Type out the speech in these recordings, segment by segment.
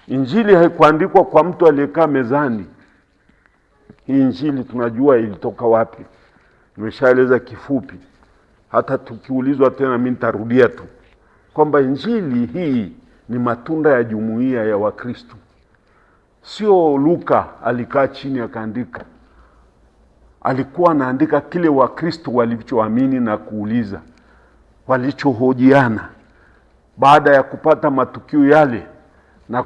Injili haikuandikwa kwa mtu aliyekaa mezani. Hii Injili tunajua ilitoka wapi. Nimeshaeleza kifupi. Hata tukiulizwa tena mimi nitarudia tu kwamba Injili hii ni matunda ya jumuiya ya Wakristo. Sio Luka alikaa chini akaandika. Alikuwa anaandika kile Wakristo walichoamini na kuuliza, walichohojiana baada ya kupata matukio yale na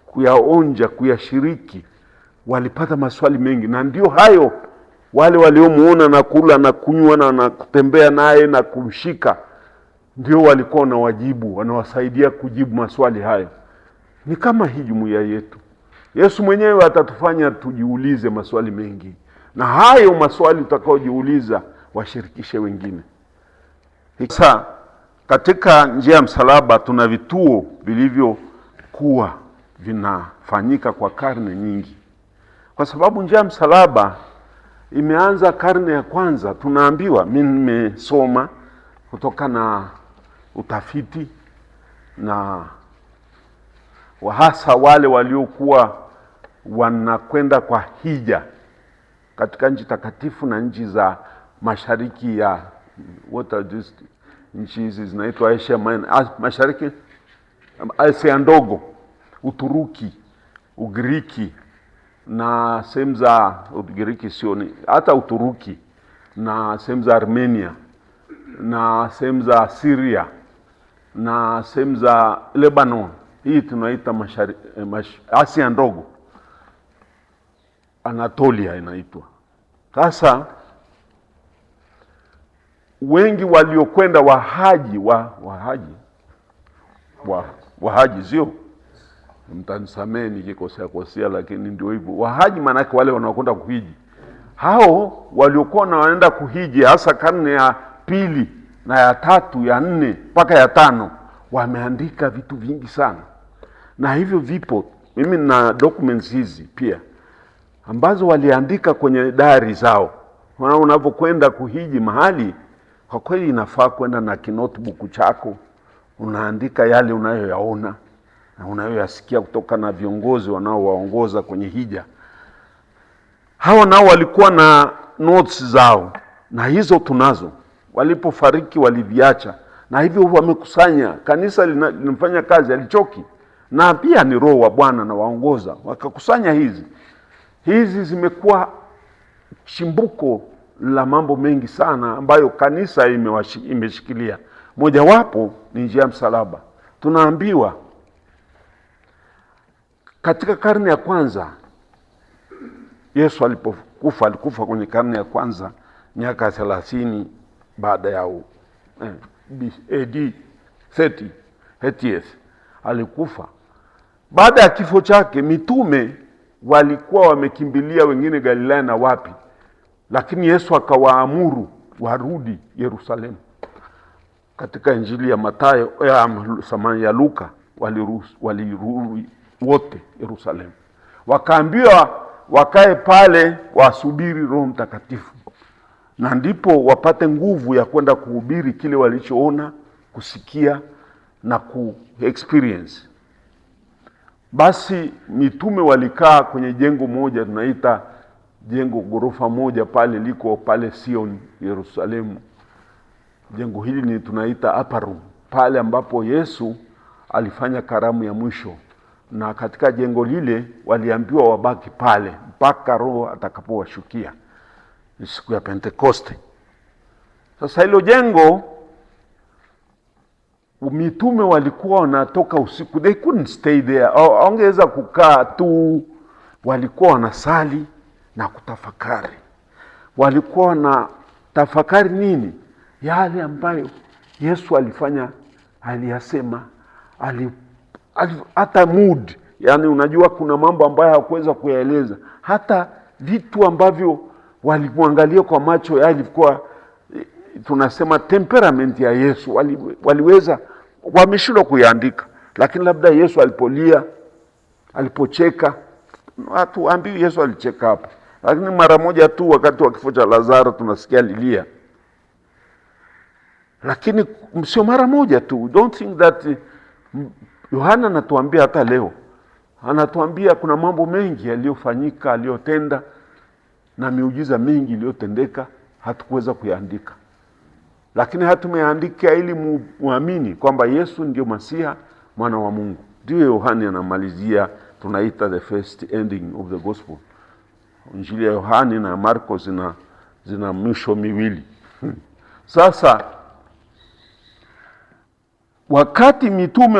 kuyaonja, kuyashiriki. Walipata maswali mengi, na ndio hayo wale waliomuona na kula na kunywa na kutembea naye na kumshika ndio walikuwa na wajibu, wanawasaidia kujibu maswali hayo. Ni kama hii jumuiya yetu. Yesu mwenyewe atatufanya tujiulize maswali mengi, na hayo maswali utakaojiuliza washirikishe wengine. Sasa katika njia ya msalaba tuna vituo vilivyokuwa vinafanyika kwa karne nyingi, kwa sababu njia ya msalaba imeanza karne ya kwanza. Tunaambiwa, mimi nimesoma kutoka na utafiti na hasa wale waliokuwa wanakwenda kwa hija katika nchi takatifu na nchi za mashariki ya nchi hizi zinaitwa Asia Mashariki, Asia ndogo, Uturuki, Ugiriki na sehemu za Ugiriki, sio hata Uturuki, na sehemu za Armenia na sehemu za Syria na sehemu za Lebanon. Hii tunaita Asia ndogo, Anatolia inaitwa. Sasa wengi waliokwenda wahaji sio, mtanisamee nikikosea, lakini ndio hivyo. Wahaji maana yake wale wanaokwenda kuhiji. Hao waliokuwa wanaenda kuhiji hasa karne ya pili na ya tatu, ya nne mpaka ya tano, wameandika vitu vingi sana. Na hivyo vipo, mimi na documents hizi pia ambazo waliandika kwenye diary zao. Unapokwenda kuhiji mahali, kwa kweli inafaa kwenda na kinotebook chako, unaandika yale unayoyaona na unayoyasikia kutoka na viongozi wanaowaongoza kwenye hija. Hao nao walikuwa na notes zao, na hizo tunazo. Walipofariki waliviacha, na hivyo wamekusanya. Kanisa linafanya kazi, alichoki, na pia ni Roho wa Bwana na waongoza, wakakusanya hizi zimekuwa chimbuko la mambo mengi sana ambayo kanisa imeshikilia. Mojawapo ni njia ya msalaba. Tunaambiwa katika karne ya kwanza Yesu alikufa kwenye karne ya kwanza, miaka 30 baada ya AD 30th alikufa. Baada ya kifo chake, mitume walikuwa wamekimbilia wengine Galilaya na wapi, lakini Yesu akawaamuru warudi Yerusalemu. Katika Injili ya Mathayo ya Luka walirudi wote Yerusalemu, wakaambiwa wakae pale wasubiri Roho Mtakatifu, na ndipo wapate nguvu ya kwenda kuhubiri kile walichoona, kusikia na experience. Basi mitume walikaa kwenye jengo moja, tunaita jengo ghorofa moja pale, liko pale Sion, Yerusalemu. Jengo hili ni tunaita upper room, pale ambapo Yesu alifanya karamu ya mwisho. Na katika jengo lile waliambiwa wabaki pale mpaka Roho atakapowashukia siku ya Pentekoste. Sasa hilo jengo, mitume walikuwa wanatoka usiku, they couldn't stay there, ongeza kukaa tu. Walikuwa wanasali na kutafakari. Walikuwa na tafakari nini? Yale ambayo Yesu alifanya, aliyasema, hata mood. Yani unajua kuna mambo ambayo hakuweza kuyaeleza, hata vitu ambavyo walimwangalia kwa macho yao, ilikuwa tunasema temperament ya Yesu. Waliweza, wameshindwa kuiandika, lakini labda Yesu alipolia, alipocheka, watu ambii Yesu alicheka hapo, lakini mara moja tu wakati wa kifo cha Lazaro tunasikia lilia, lakini sio mara moja tu. Don't think that Yohana anatuambia hata leo anatuambia kuna mambo mengi yaliyofanyika, aliyotenda, na miujiza mingi iliyotendeka, hatukuweza kuyaandika. Lakini hatumeandika ili muamini kwamba Yesu ndio Masiha, mwana wa Mungu. Ndio Yohani anamalizia, tunaita the first ending of the gospel. Injili ya Yohani na Marko zina misho miwili. Sasa wakati mitume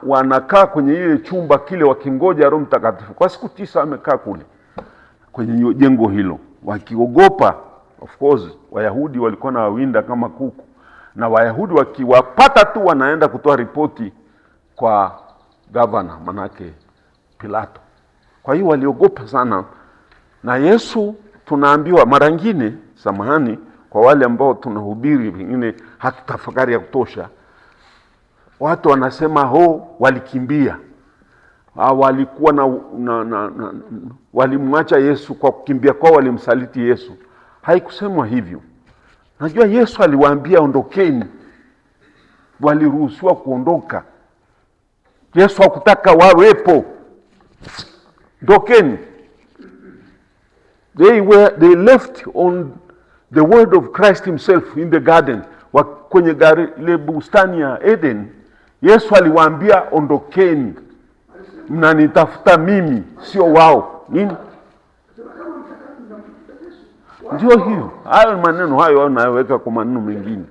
wanakaa kwenye ile chumba kile wakingoja Roho Mtakatifu, kwa siku 9 wamekaa kule kwenye jengo hilo wakiogopa. Of course Wayahudi walikuwa na wawinda kama kuku, na Wayahudi wakiwapata tu wanaenda kutoa ripoti kwa governor, manake Pilato. Kwa hiyo waliogopa sana. Na Yesu tunaambiwa mara nyingine, samahani kwa wale ambao tunahubiri wengine hatutafakari ya kutosha, watu wanasema walikimbia, walikuwa walimwacha Yesu kwa kukimbia kwao, walimsaliti Yesu. Haikusemwa hivyo. Najua Yesu aliwaambia ondokeni, waliruhusiwa kuondoka. Yesu hakutaka wawepo, ondokeni. They left on the word of Christ himself in the garden. Kwenye ile bustani ya Eden, Yesu aliwaambia ondokeni, mnanitafuta mimi, sio wao. Nini? Ndio hiyo. Hayo maneno hayo anayoweka kwa maneno mengine.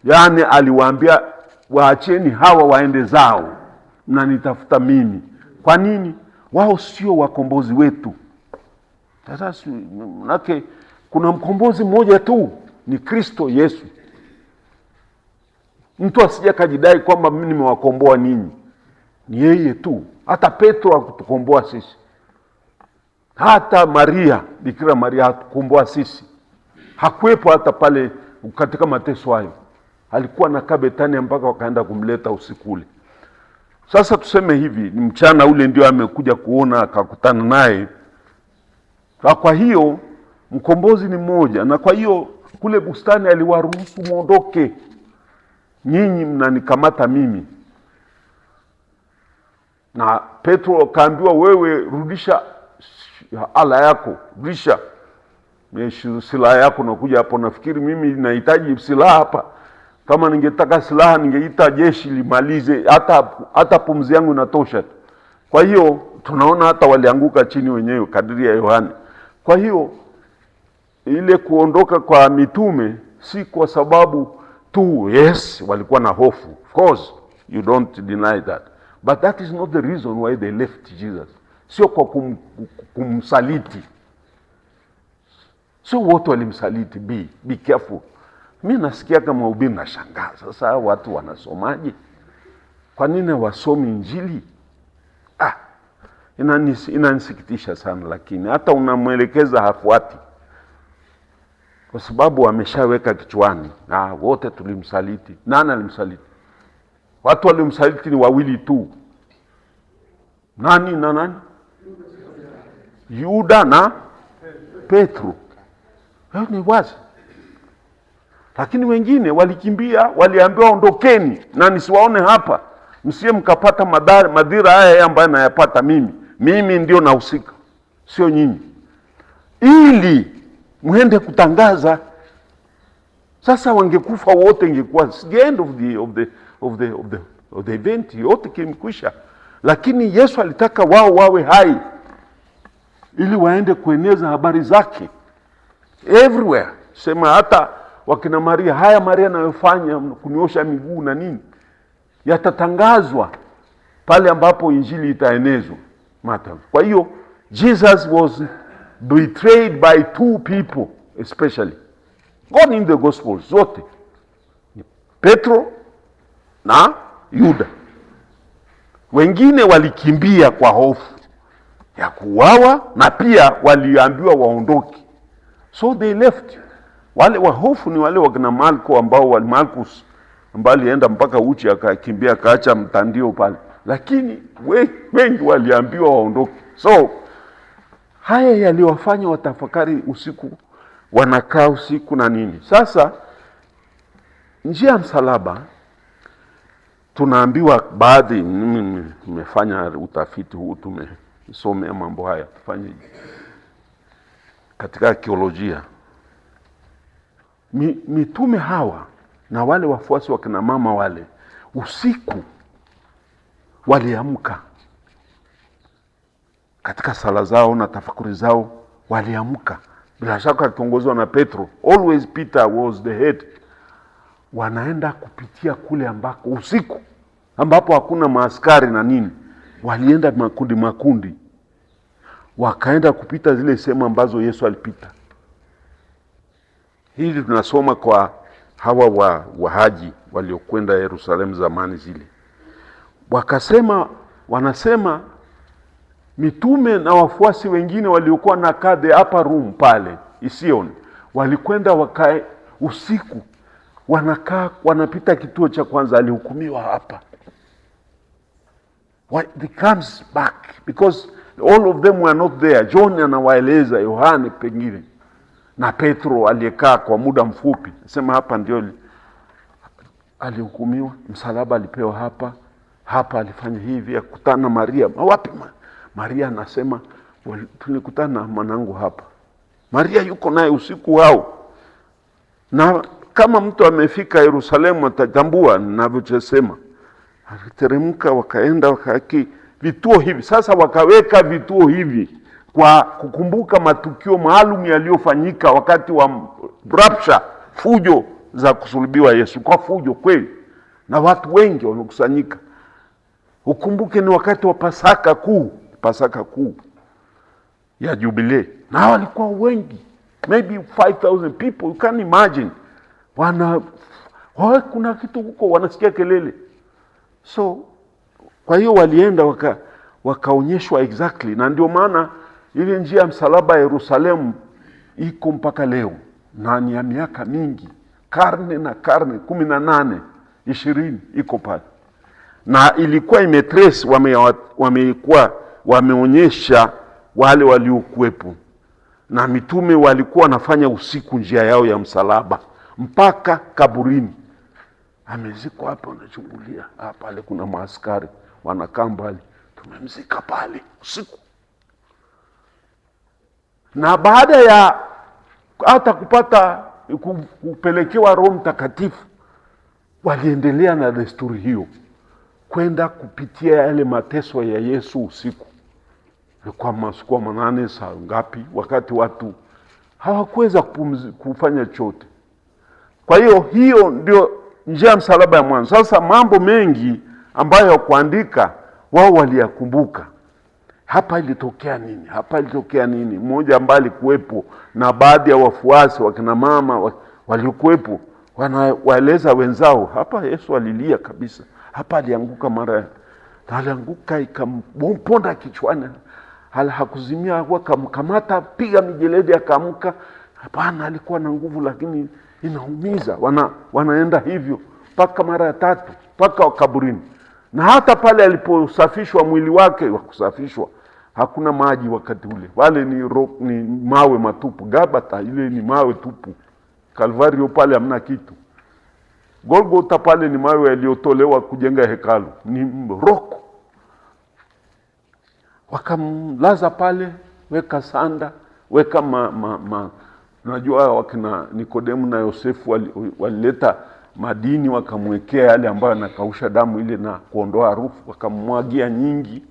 Yaani aliwaambia waacheni hawa waende zao, mnanitafuta mimi. Kwa nini? Wao sio wakombozi wetu. Sasa manake kuna mkombozi mmoja tu, ni Kristo Yesu. Mtu asije kujidai kwamba mimi nimewakomboa ninyi. Ni yeye tu. Hata Petro hakutukomboa sisi. Hata Maria, Bikira Maria hatukomboa sisi. Hakuwepo hata pale katika mateso hayo. Alikuwa anakaa Betania mpaka wakaenda kumleta usiku ule. Sasa tuseme hivi, ni mchana ule ndio amekuja kuona, akakutana naye. Kwa hiyo mkombozi ni mmoja, na kwa hiyo kule bustani aliwaruhusu muondoke. Nyinyi mnanikamata mimi. Na Petro kaambiwa, wewe rudisha ala yako, rudisha silaha yako na kuja hapo. Nafikiri mimi nahitaji silaha hapa. Kama ningetaka silaha ningeita jeshi limalize, hata pumzi yangu inatosha. Kwa hiyo tunaona hata walianguka chini wenyewe kadiri ya Yohana. Kwa hiyo ile kuondoka kwa mitume si kwa sababu tu, yes, walikuwa na hofu. Of course, you don't deny that. But that is not the reason why they left Jesus. Sio kwa kumsaliti. So wote walimsaliti. Be careful. Mimi nasikia kama mhubiri na shangaa. Sasa watu wanasomaje? Kwa nini wasomi Injili? Inanisikitisha sana, lakini hata unamwelekeza hafuati. Kwa sababu ameshaweka kichwani, wote tulimsaliti. Nani alimsaliti? Watu walimsaliti ni wawili tu. Nani na nani? Yuda na Petro. Hayo ni wazi. Lakini wengine walikimbia, waliambiwa ondokeni na nisiwaone hapa. Msiye mkapata madhira haya ambayo nayapata mimi. Mimi ndio nahusika, sio nyinyi. Ili muende kutangaza. Sasa wangekufa wote, ingekuwa the end of the event, yote kimekwisha. Lakini Yesu alitaka wao wawe hai, ili waende kueneza habari zake everywhere. Sema hata wakina Maria, haya Maria anayofanya kuniosha miguu na nini, yatatangazwa pale ambapo injili itaenezwa. Kwa hiyo Jesus was betrayed by two people especially. God in the Gospels zote, Petro na Yuda. Wengine walikimbia kwa hofu ya kuuawa, na pia waliambiwa waondoke. So they left. Wale wa hofu ni wale wakina Marcus ambao alienda mpaka uchi akakimbia akaacha mtandio pale. Lakini wengi waliambiwa waondoke. So haya yaliwafanya watafakari usiku, wanakaa usiku na nini. Sasa njia ya msalaba tunaambiwa baadhi, mimi nimefanya utafiti huu, tumesomea mambo haya, tufanye katika arkeolojia. Mitume hawa na wale wafuasi wa kina mama wale, usiku waliamka katika sala zao na tafakuri zao, waliamka bila shaka kiongozwa na Petro. Always Peter was the head. Wanaenda kupitia kule ambako usiku, ambapo hakuna maaskari na nini, walienda makundi, wakaenda kupita zile sehemu ambazo Yesu alipita. Hili tunasoma kwa hawa wahaji waliokwenda Yerusalemu zamani zile. Wanasema mitume na wafuasi wengine waliokuwa na the upper room pale Ision, walikwenda wakae usiku, wanapita kituo cha kwanza, alihukumiwa hapa. They comes back because all of them were not there. John anawaeleza, Yohane pengine na Petro aliyekaa kwa muda mfupi, sema hapa ndio alihukumiwa, msalaba alipewa hapa alifanya hivi, akutana na Maria. Wapi Maria? Anasema tulikutana na mwanangu hapa. Maria yuko naye usiku wao. Na kama mtu amefika Yerusalemu atatambua ninavyosema. Aliteremka, wakaenda wakaki vituo hivi. Sasa wakaweka vituo hivi kwa kukumbuka matukio maalum yaliyofanyika wakati wa rapture, fujo za kusulubiwa Yesu, kwa fujo kweli, na watu wengi wamekusanyika. Ukumbuke ni wakati wa Pasaka kuu ya Jubilee, na walikuwa wengi, maybe 5,000 people. You can imagine. Kuna kitu huko, wanasikia kelele. So kwa hiyo walienda wakaonyeshwa exactly, na ndio maana ile njia ya msalaba ya Yerusalemu iko mpaka leo, na ni ya miaka mingi, karne 18 20 iko pale, na ilikuwa imetrace, wameonyesha wale waliokuwepo, na mitume walikuwa wanafanya usiku njia yao ya msalaba mpaka kaburini. Amezikwa hapa, unachungulia pale kuna maaskari wanakaa mbali, tumemzika pale usiku. Na baada ya hata kupelekewa Roho Mtakatifu, waliendelea na desturi hiyo, kwenda kupitia yale mateso ya Yesu usiku. Kwa masiku 8 saa ngapi, wakati watu hawakuweza kufanya chochote. Kwa hiyo ndio njia ya msalaba ya mwanzo. Sasa mambo mengi ambayo kuandika wao waliyakumbuka. Hapa ilitokea nini? Mmoja ambaye alikuwepo na baadhi ya wafuasi wa kina mama waliokuwepo wanawaeleza wenzao, hapa Yesu alilia kabisa. Hapa alianguka ikamponda kichwani. Hakuzimia, wakamkamata, piga mijeledi akaamka. Hapana, alikuwa na nguvu, lakini inaumiza. Wanaenda hivyo mpaka mara ya 3 mpaka kaburini. Na hata pale aliposafishwa mwili wake, wakusafishwa, hakuna maji wakati ule. Wale ni mawe matupu. Gabata ile ni mawe tupu. Kalvario pale hamna kitu. Golgotha pale ni mawe yaliyotolewa kujenga hekalu, ni rock. Wakamlaza pale, weka sanda, weka najua wakina Nikodemu na Yosefu walileta madini, wakamwekea yale ambayo yanakausha damu ile na kuondoa harufu, wakamwagia nyingi.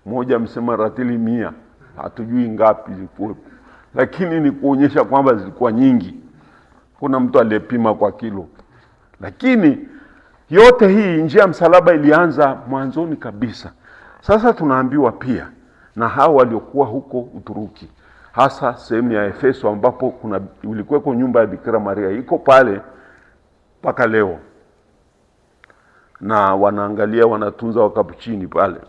Mmoja amesema ratili 100, hatujui ngapi zilikuwa, lakini ni kuonyesha kwamba zilikuwa nyingi. Kuna mtu aliyepima kwa kilo. Lakini yote hii njia msalaba ilianza mwanzoni kabisa. Sasa tunaambiwa pia na hao waliokuwa huko Uturuki, hasa sehemu ya Efeso ambapo ulikuweko nyumba ya Bikira Maria, iko pale mpaka leo, na wanaangalia, wanatunza wakapuchini pale.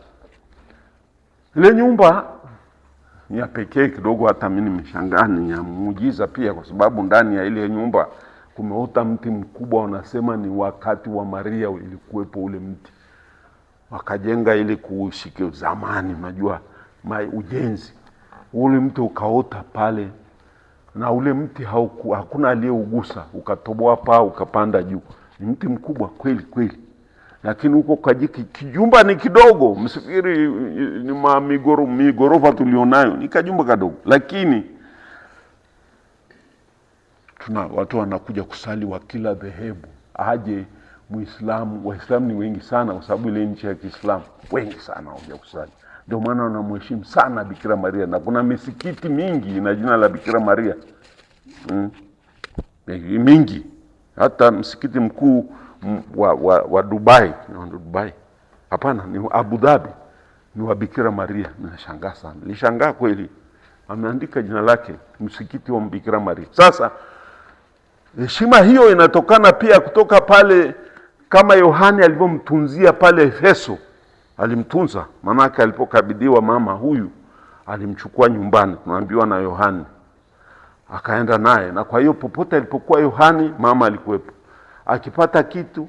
Ile nyumba ni ya pekee kidogo, hata mimi nimeshangaa, ni ya muujiza pia, kwa sababu ndani ya ile nyumba kumeota mti mkubwa. Wanasema ni wakati wa Maria ilikuwepo ule mti, wakajenga ili kushike zamani, unajua ujenzi. Ule mti ukaota pale, na ule mti hakuna aliyeugusa, ukatoboa paa ukapanda juu. Ni mti mkubwa kweli kweli. lakini huko kajiki kijumba ni kidogo, msifikiri ni migorofa tulionayo, ni kajumba kadogo, lakini watu wanakuja kusali wa kila dhehebu. Aje Muislamu, Waislamu ni wengi sana kwa sababu ile nchi ya Kiislamu, wengi sana waje kusali. Ndio maana wanamheshimu sana Bikira Maria, na kuna misikiti mingi na jina la Bikira Maria. Mingi. Hata msikiti mkuu wa Dubai, hapana, ni Abu Dhabi, ni wa Bikira Maria. Ninashangaa sana. Nilishangaa kweli. Ameandika jina lake msikiti wa Bikira Maria. Sasa heshima hiyo inatokana pia kutoka pale, kama Yohane alivyomtunzia pale Efeso. Alimtunza, manake alipokabidhiwa mama huyu alimchukua nyumbani, tunaambiwa na Yohane, akaenda naye. Na kwa hiyo popote alipokuwa Yohane, mama alikuwepo. Akipata kitu,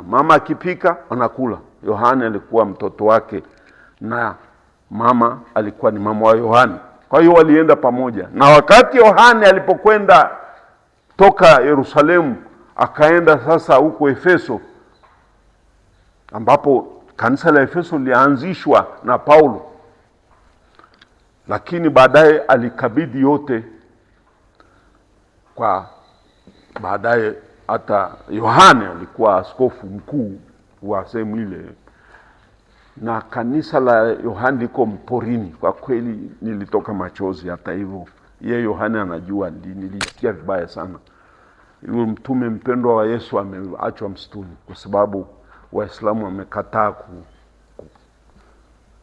mama akipika, anakula. Yohane alikuwa mtoto wake na mama alikuwa ni mama wa Yohane. Kwa hiyo walienda pamoja. Na wakati Yohane alipokwenda toka Yerusalemu, akaenda sasa huko Efeso, ambapo kanisa la Efeso lianzishwa na Paulo, lakini baadaye alikabidhi yote kwa baadaye. Hata Yohane alikuwa askofu mkuu wa sehemu ile, na kanisa la Yohane liko Mporini. Kwa kweli nilitoka machozi. Hata hivyo yeye Yohane anajua, nilisikia vibaya sana. Yule mtume mpendwa wa Yesu ameachwa msituni kwa sababu Waislamu wamekataa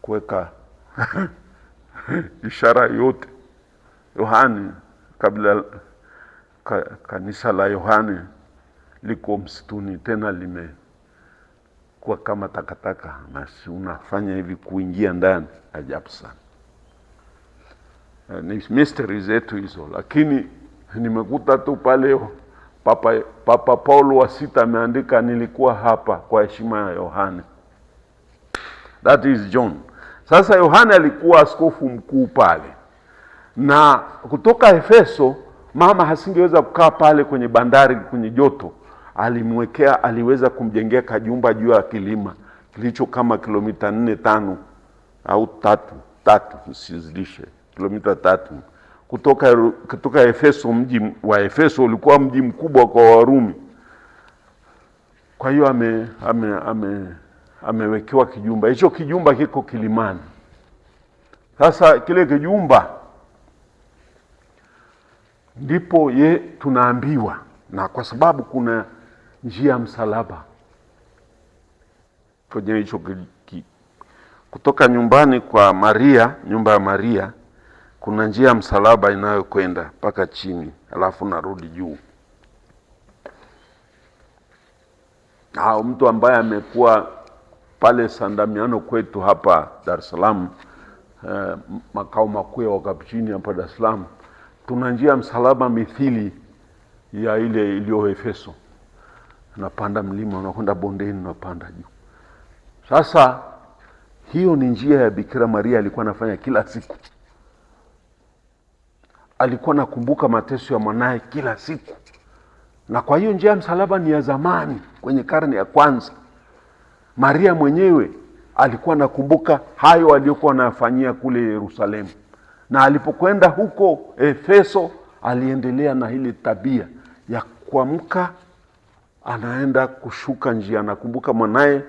kuweka ishara yote. Yohane, kabla kanisa la Yohane liko msituni, tena limekuwa kama takataka, na unafanya hivi kuingia ndani. Ajabu sana. Ni mystery zetu hizo, lakini nimekuta tu pale Papa Paulo wa 6 ameandika, nilikuwa hapa kwa heshima ya Yohane. That is John. Sasa Yohane alikuwa askofu mkuu pale, na kutoka Efeso mama hasingeweza kukaa pale kwenye bandari kwenye joto. Aliweza kumjengea kajumba juu ya kilima kilicho kama kilomita 4-5 au 3 sizidishe, kilomita 3 kutoka Efeso. Mji wa Efeso ulikuwa mji mkubwa kwa Warumi. Kwa hiyo amewekewa kijumba. Hicho kijumba kiko kilimani. Sasa kile kijumba ndipo tunaambiwa, na kwa sababu kuna njia ya msalaba kwenye hicho kutoka nyumbani kwa Maria, nyumba ya Maria, kuna njia ya msalaba inayokwenda mpaka chini, alafu narudi juu. Mtu ambaye amekuwa pale Sandamiano kwetu hapa Dar es Salaam, makao makuu ya Wakapuchini hapa Dar es Salaam, tuna njia ya msalaba mithili ya ile iliyo Efeso. Unapanda mlima, unakwenda bondeni, unapanda juu. Sasa hiyo ni njia ya Bikira Maria alikuwa anafanya kila siku. Alikuwa nakumbuka mateso ya mwanae kila siku. Na kwa hiyo njia ya msalaba ni ya zamani, kwenye karne ya kwanza. Maria mwenyewe alikuwa nakumbuka hayo aliyokuwa anafanyia kule Yerusalemu. Na alipokwenda huko Efeso, aliendelea na ile tabia ya kuamka, anaenda kushuka njia. Nakumbuka mwanae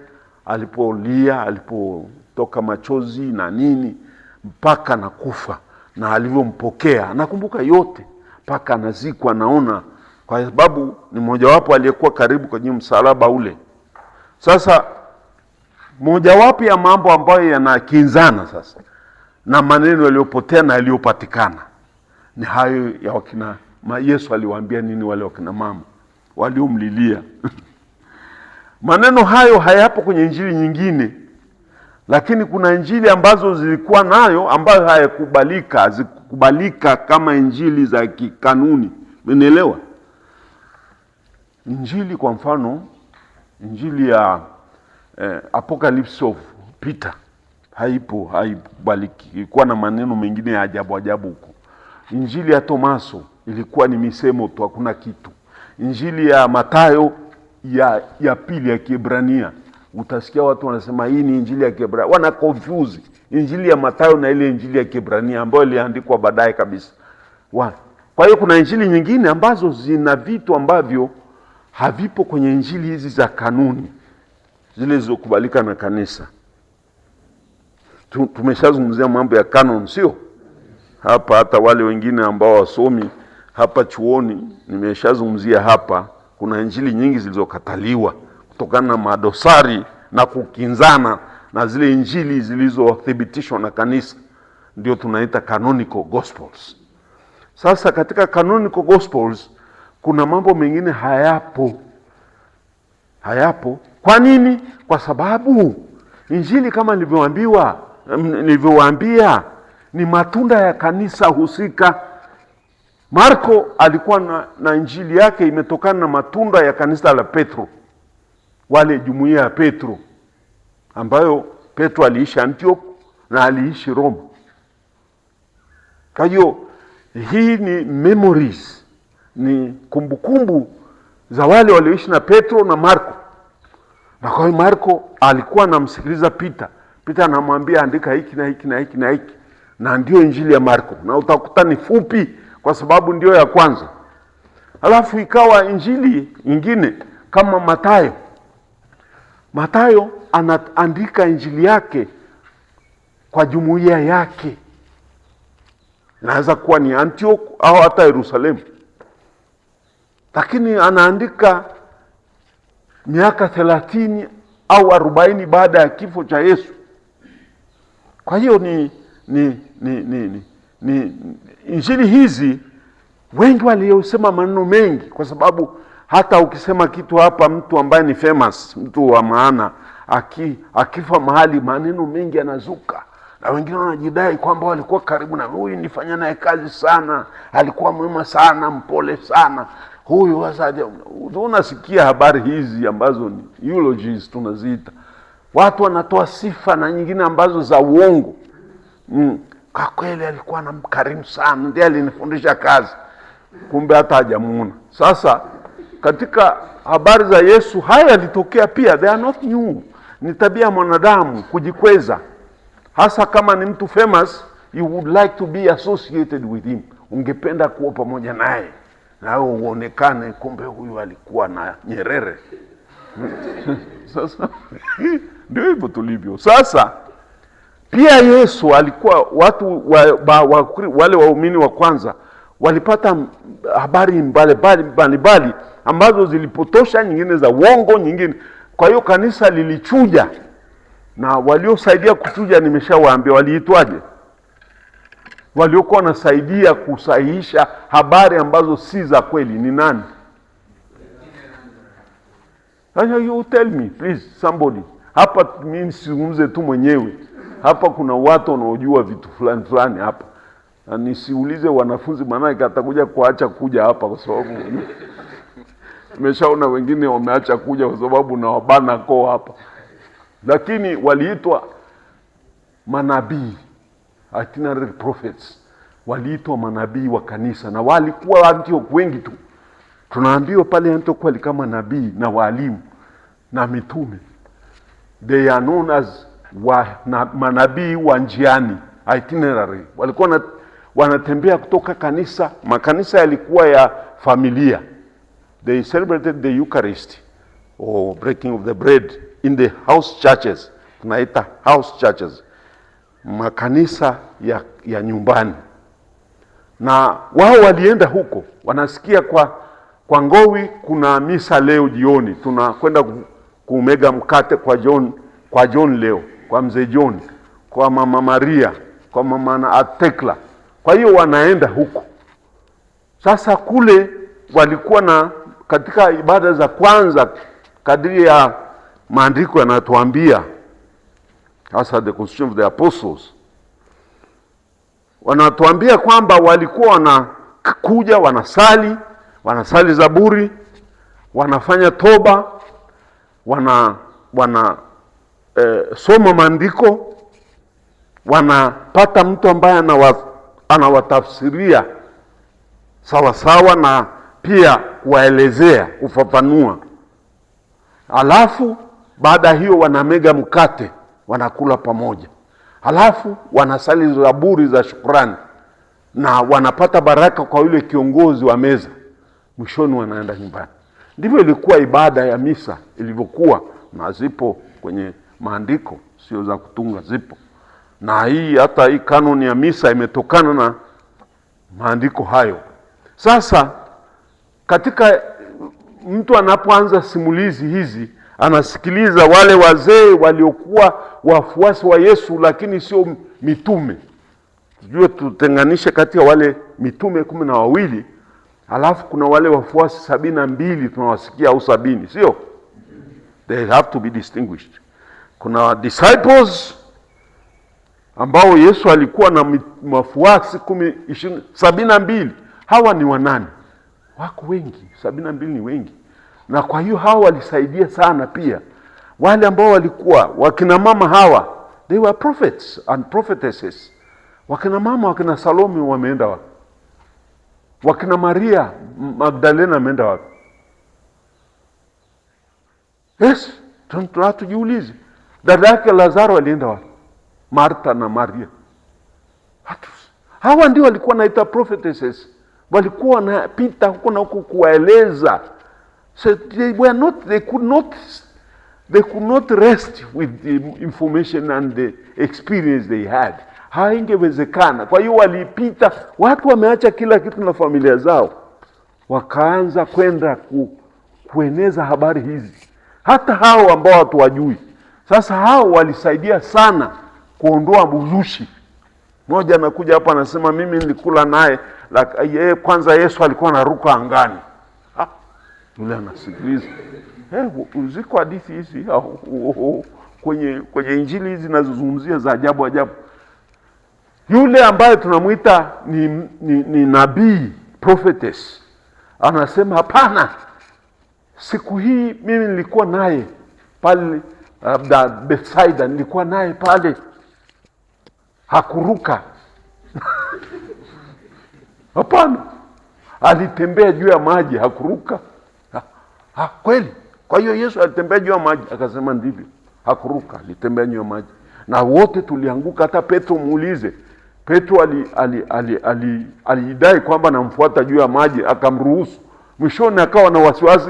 alipolia, alipotoka machozi na nini, mpaka nakufa, na alivyompokea. Nakumbuka yote mpaka anazikwa, naona, kwa sababu ni mojawapo aliyekuwa karibu kwenye msalaba ule. Sasa mojawapo ya mambo ambayo yanakinzana sasa na maneno yaliyopotea na yaliyopatikana ni hayo ya wakina Yesu aliwaambia nini wale wakina mama waliomlilia. Maneno hayo hayapo kwenye injili nyingine, lakini kuna injili ambazo zilikuwa nayo ambayo hazikubalika kama injili za kikanuni. Umeelewa? Injili kwa mfano, injili ya Apocalypse of Peter haikubaliki. Ilikuwa na maneno mengine ya ajabu huko. Injili ya Tomaso ilikuwa ni misemo tu, hakuna kitu. Injili ya Mathayo ya pili ya Kiebrania utasikia watu wanasema hii ni injili ya Kiebrania. Wana confuse injili ya Mathayo na ile injili ya Kiebrania ambayo iliandikwa baadaye kabisa. Kwa hiyo kuna injili nyingine ambazo zina vitu ambavyo havipo kwenye injili hizi za kanuni zile zilizokubalika na kanisa. Tumeshazungumzia mambo ya canon, sio? Hapa hata wale wengine ambao wasomi hapa chuoni nimeshazungumzia hapa, kuna injili nyingi zilizokataliwa kutokana na madosari na kukinzana na zile injili zilizothibitishwa na kanisa, ndio tunaita canonical gospels. Sasa katika canonical gospels kuna mambo mengine hayapo. Kwa nini? Kwa sababu injili kama nilivyowaambia ni matunda ya kanisa husika. Marko alikuwa na injili yake imetokana na matunda ya kanisa la Petro, wale jumuiya ya Petro, ambayo Petro aliishi Antioch na aliishi Roma. Kwa hiyo hii ni memories, ni kumbukumbu za wale walioishi na Petro na Marko. Na kwa hiyo Marko alikuwa anamsikiliza Peter anamwambia andika hiki na hiki na hiki na hiki, na ndio injili ya Marko, na utakuta ni fupi kwa sababu ndio ya kwanza. Alafu ikawa injili nyingine kama Mathayo anaandika injili yake kwa jumuiya yake. Inaweza kuwa ni Antioch au hata Yerusalemu. Lakini anaandika miaka 30 au 40 baada ya kifo cha Yesu. Kwa hiyo ni injili hizi wengi waliosema maneno mengi, kwa sababu hata ukisema kitu hapa, mtu ambaye ni famous, mtu wa maana, akifa mahali maneno mengi yanazuka, na wengine wanajidai kwamba walikuwa karibu na huyu, nifanya naye kazi sana, alikuwa mwema sana, mpole sana huyu. Sasa unasikia habari hizi ambazo ni eulogies tunaziita, watu wanatoa sifa na nyingine ambazo za uongo. Kwa kweli alikuwa na mkarimu sana, ndiye alinifundisha kazi, kumbe hata hajamuona. Sasa katika habari za Yesu haya yalitokea pia, they are not new. Ni tabia ya mwanadamu kujikweza, hasa kama ni mtu famous, you would like to be associated with him, ungependa kuwa pamoja naye na uonekane, kumbe huyu alikuwa na Nyerere. Sasa ndio hivyo tulivyo. Sasa pia Yesu alikuwa, watu wale waumini wa kwanza walipata habari mbalimbali ambazo zilipotosha, nyingine za uongo, nyingine. Kwa hiyo kanisa lilichuja, na waliosaidia kuchuja nimeshawaambia waliitwaje? Waliokuwa wanasaidia kusahihisha habari ambazo si za kweli ni nani? You tell me please somebody. Hapa mimi sizungumze tu mwenyewe. Hapa kuna watu wanaojua vitu fulani hapa. Na nisiulize wanafunzi, maana atakuja kuacha kuja hapa, kwa sababu nimeshaona wengine wameacha kuja kwa sababu na wabana koo hapa. Lakini waliitwa manabii, itinerary prophets, waliitwa manabii wa kanisa, na walikuwa Antioch wengi tu. Tunaambiwa pale Antioch walikuwa manabii na walimu na mitume. They are known as manabii wa njiani, itinerary. Walikuwa wanatembea kutoka kanisa, makanisa yalikuwa ya familia. They celebrated the Eucharist or breaking of the bread in the house churches. Tunaita house churches, makanisa ya nyumbani. Na wao walienda huko, wanasikia kwa Ngowi kuna misa leo jioni, tunakwenda kumega mkate kwa John leo, kwa mzee John, kwa mama Maria, kwa mama na Atekla. Kwa hiyo wanaenda huko. Sasa kule walikuwa na, katika ibada za kwanza, kadiri ya maandiko yanatuambia, hasa the Constitution of the Apostles, wanatuambia kwamba walikuwa wanakuja, wanasali zaburi, wanafanya toba, soma maandiko, wanapata mtu ambaye anawatafsiria sawa na pia kuwaelezea, kufafanua. Alafu Baada hiyo wanamega mkate, wanakula pamoja. Halafu wanasali zaburi za shukrani na wanapata baraka kwa yule kiongozi wa meza. Mwishoni wanaenda nyumbani. Ndivyo ilikuwa ibada ya misa ilivyokuwa, na zipo kwenye maandiko, sio za kutunga, zipo. Na hata hii kanuni ya misa imetokana na maandiko hayo. Sasa katika mtu anapoanza simulizi hizi, anasikiliza wale wazee waliokuwa wafuasi wa Yesu lakini sio mitume. Tujue tutenganishe kati ya wale mitume 12, alafu kuna wale wafuasi 72 tunawasikia, au 70, sio? They have to be distinguished. Kuna disciples ambao Yesu alikuwa na wafuasi 72. Hawa ni wanani? Wako wengi, 72 ni wengi. Na kwa hiyo hawa walisaidia sana pia. Wale ambao walikuwa wakina mama hawa, they were prophets and prophetesses. Wakina mama, wakina Salome wameenda wapi? Wakina Maria Magdalena wameenda wapi? Yes, tujiulize. Dada yake Lazaro alienda wapi? Martha na Maria. Hawa ndio walikuwa naita prophetesses. Walikuwa wanapita huko na huko kuwaeleza. So they could not rest with the information and the experience they had. Haingewezekana. Kwa hiyo walipita, watu wameacha kila kitu na familia zao, wakaanza kwenda kueneza habari hizi, hata hao ambao watu wajui. Sasa hao walisaidia sana kuondoa buzushi. Mmoja anakuja hapa anasema mimi nilikula naye, yeye kwanza Yesu alikuwa anaruka angani. Yule anasikiliza. Ziko hadithi hizi kwenye Injili hizi zinazozungumzia za ajabu ajabu. Yule ambaye tunamuita ni nabii, prophetess, anasema hapana, siku hii mimi nilikuwa naye pale Bethsaida, nilikuwa naye pale, hakuruka. Hapana, alitembea juu ya maji, hakuruka. Kweli? Kwa hiyo Yesu alitembea juu ya maji? Akasema ndivyo, hakuruka, alitembea juu ya maji. Na wote tulianguka. Hata Petro, muulize. Petro alidai kwamba namfuata juu ya maji, akamruhusu. Mwishoni akawa na wasiwasi,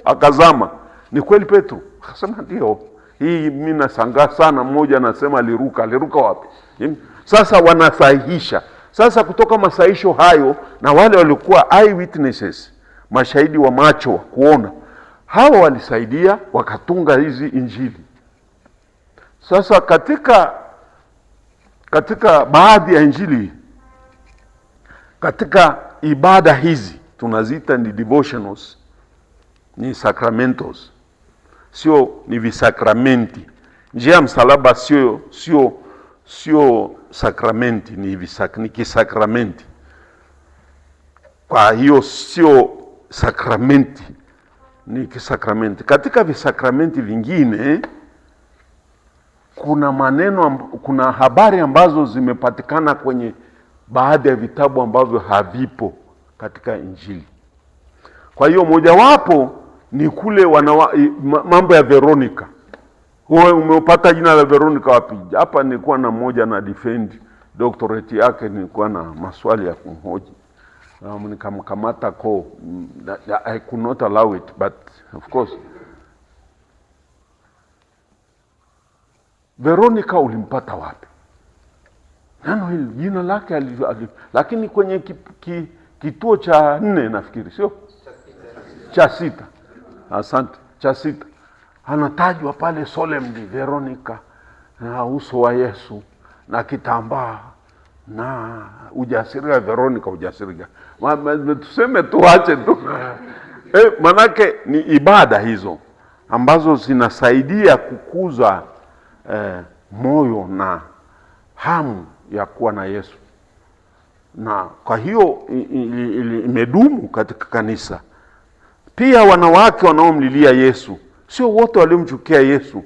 akazama. Ni kweli Petro? Akasema ndio. Hii mimi nashangaa sana, mmoja anasema aliruka. Aliruka wapi? Sasa wanasahihisha. Sasa kutoka masahisho hayo, na wale walikuwa eyewitnesses, mashahidi wa macho kuona, hawa walisaidia wakatunga hizi Injili. Sasa katika baadhi ya Injili, katika ibada hizi tunaziita ni devotionals, ni sacramentals, sio ni visakramenti. Njia ya msalaba sio sakramenti, ni kisakramenti. Kwa hiyo sio sakramenti, ni kisakramenti. Katika visakramenti vingine kuna maneno, kuna habari ambazo zimepatikana kwenye baadhi ya vitabu ambavyo havipo katika Injili. Kwa hiyo mojawapo ni kule mambo ya Veronica. Wewe umepata jina la Veronica wapi? Hapa nilikuwa na mmoja na defend doctorate yake, nilikuwa na maswali ya kumhoji. Nikamkamata I could not allow it, but of course. Veronica ulimpata wapi? Neno hili jina lake lakini kwenye kituo cha 4 nafikiri, sio? Cha 6. Asante, cha 6. Anatajwa pale solemnly, Veronica, na uso wa Yesu na kitambaa na ujasiri wa Veronica. Ujasiri tuseme tuache tu. Manake ni ibada hizo ambazo zinasaidia kukuza moyo na hamu ya kuwa na Yesu. Na kwa hiyo imedumu katika kanisa. Pia wanawake wanaomlilia Yesu, sio wote waliomchukia Yesu.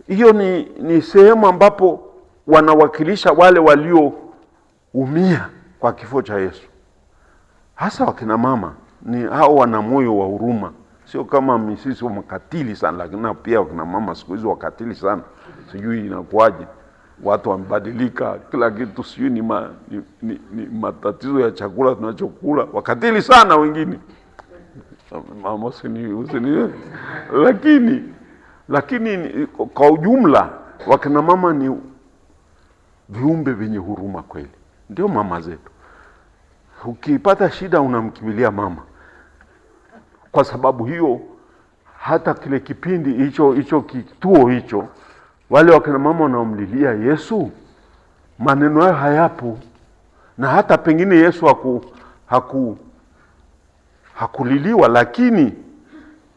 Hiyo ni sehemu ambapo wanawakilisha wale walioumia kwa kifo cha Yesu. Hasa wakina mama, ni hao wana moyo wa huruma Sio kama sisi wakatili sana, lakini pia wakina mama siku hizi wakatili sana. Sijui inakuaje. Watu wamebadilika, kila kitu sijui ni matatizo ya chakula tunachokula. Wakatili sana wengine. Mama usini. Lakini kwa ujumla wakina mama ni viumbe vyenye huruma kweli. Ndio mama zetu. Ukipata shida unamkimbilia mama. Kwa sababu hiyo hata kile kipindi hicho kituo hicho, wale wakina mama wanaomlilia Yesu, maneno yao hayapo. Na hata pengine Yesu hakuliliwa, lakini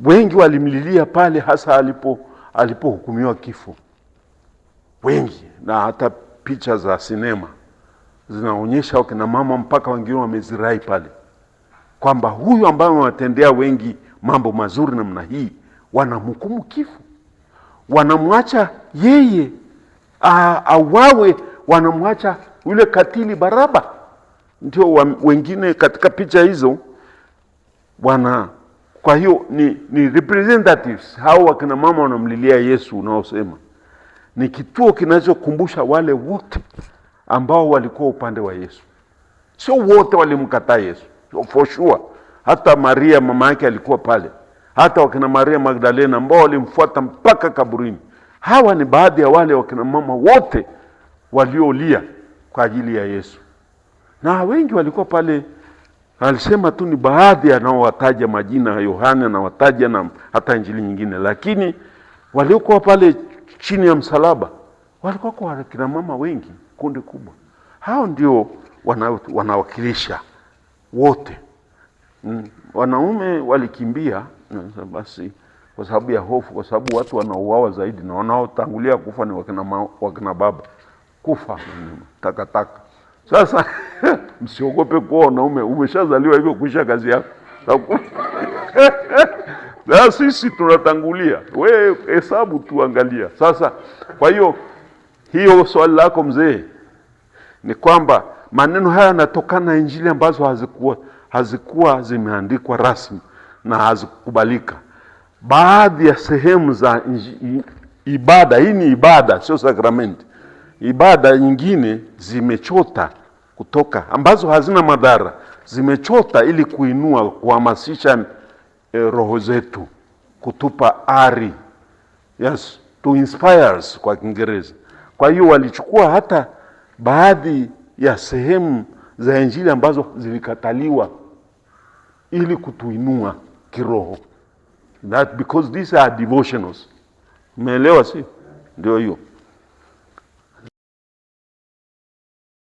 wengi walimlilia pale, hasa alipohukumiwa kifo. Wengi, na hata picha za sinema zinaonyesha wakina mama mpaka wengine wamezirai pale, kwamba huyu ambaye wanatendea wengi mambo mazuri namna hii, wanamhukumu kifo, wanamwacha yeye auawe, wanamwacha yule katili Baraba. Ndio wengine katika picha hizo kwa hiyo ni representatives hao wakina mama wanamlilia Yesu. Unaosema ni kituo kinachokumbusha wale wote ambao walikuwa upande wa Yesu. Sio wote walimkataa Yesu, for sure. Hata Maria mama yake alikuwa pale, hata wakina Maria Magdalena ambao walimfuata mpaka kaburini. Hawa ni baadhi ya wale wakina mama wote waliolia kwa ajili ya Yesu, na wengi walikuwa pale. Alisema tu ni baadhi anaowataja majina ya Yohana, anawataja na hata injili nyingine, lakini waliokuwa pale chini ya msalaba walikuwa kwa kina mama wengi, kundi kubwa. Hao ndio wanawakilisha wote. Wanaume walikimbia basi kwa sababu ya hofu, kwa sababu watu wanauawa zaidi, na wanaotangulia kufa ni wakina baba. Kufa takataka. Sasa msiogope kuwa wanaume, umeshazaliwa hivyo kuisha kazi yako. Na sisi tunatangulia, wewe hesabu tuangalia. Sasa kwa hiyo swali lako mzee ni kwamba maneno haya yanatokana na injili ambazo hazikuwa zimeandikwa rasmi na hazikubalika. Baadhi ya sehemu za ibada, hii ni ibada sio sakramenti, ibada nyingine zimechota kutoka, ambazo hazina madhara, zimechota ili kuinua, kuhamasisha roho zetu, kutupa ari. Yes, to inspire us kwa Kiingereza. Kwa hiyo walichukua hata baadhi ya sehemu za injili ambazo zilikataliwa ili kutuinua kiroho. That because these are devotionals. Umeelewa si? Ndio hiyo.